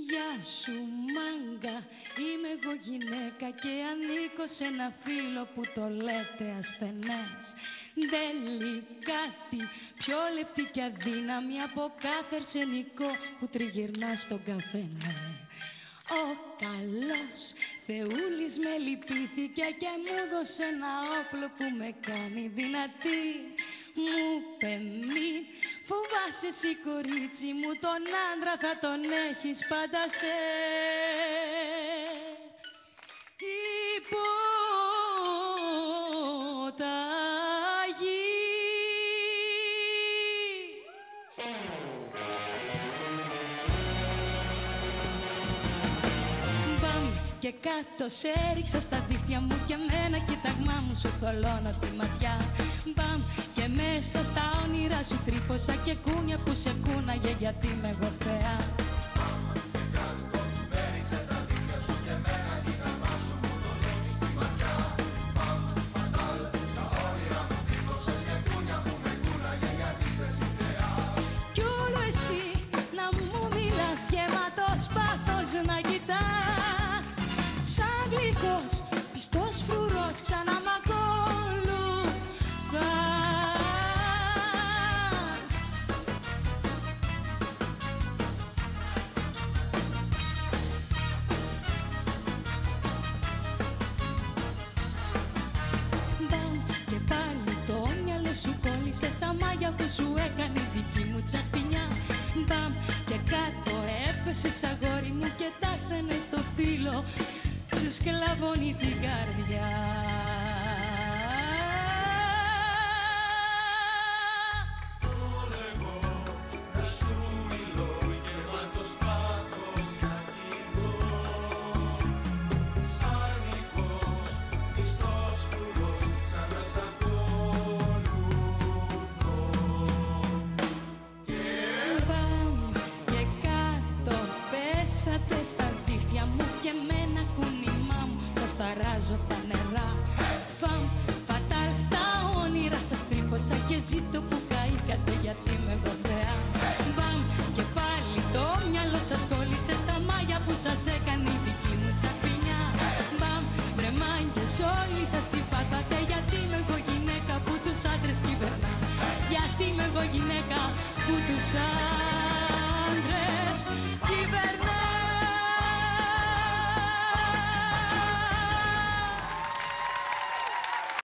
Γεια σου μάγκα, είμαι εγώ γυναίκα και ανήκω σε ένα φίλο που το λέτε ασθενές. Τελικάτη, πιο λεπτή και αδύναμη από κάθε αρσενικό που τριγυρνά στον καφέ. Ο καλός Θεούλης με λυπήθηκε και μου δώσε ένα όπλο που με κάνει δυνατή. Μου είπε μη φοβάσαι εσύ κορίτσι μου, τον άντρα θα τον έχεις πάντα σε υποταγή. Και κάτω σε έριξα στα δίχτυα μου και με ένα κοίταγμά μου σου θολώνω τη ματιά. Μπαμ και μέσα στα όνειρα σου τρύπωσα και κούνια που σε κούναγε γιατί είμαι εγώ θεά. Μπαμ και κάτω με έριξα στα δίχτυα σου και με ένα κοίταγμά σου μου θολώνεις τη ματιά. Μπαμ φατάλ στα όνειρα μου τρύπωσες και κούνια που με κούναγε γιατί είσαι εσύ θεά. Κι όλο εσύ να μου μιλάς γεμάτος πάθος να κοιτάς. Σαν γλυκός, πιστός φρουρός, ξανά μ' ακολουθάς. Μπαμ και πάλι το μυαλό σου κόλλησε στα μάγια που σου έκανε η δική μου τσαχπινιά. Μπαμ και κάτω έπεσες αγόρι μου και τάστανες στο φύλλο σου σκλαβώνει την καρδιά. Όλο εγώ να σου μιλώ γεμάτος πάθος να κοιτώ. Σαν γλυκός, πιστός φρουρός, ξανά σ' ακολουθώ. Μπαμ και κάτω πέσατε στα δίχτυα μου και με ένα κουνημά μου σας ταράζω τα νερά. Φαμ, φατάλ στα όνειρα σας τρύπωσα και ζήτω που καήκατε γιατί είμαι εγώ θεά. Μπαμ και πάλι το μυαλό σας κόλλησε στα μάγια που σας έκανε η δική μου τσαπινιά. Μπαμ βρε μάγκες όλοι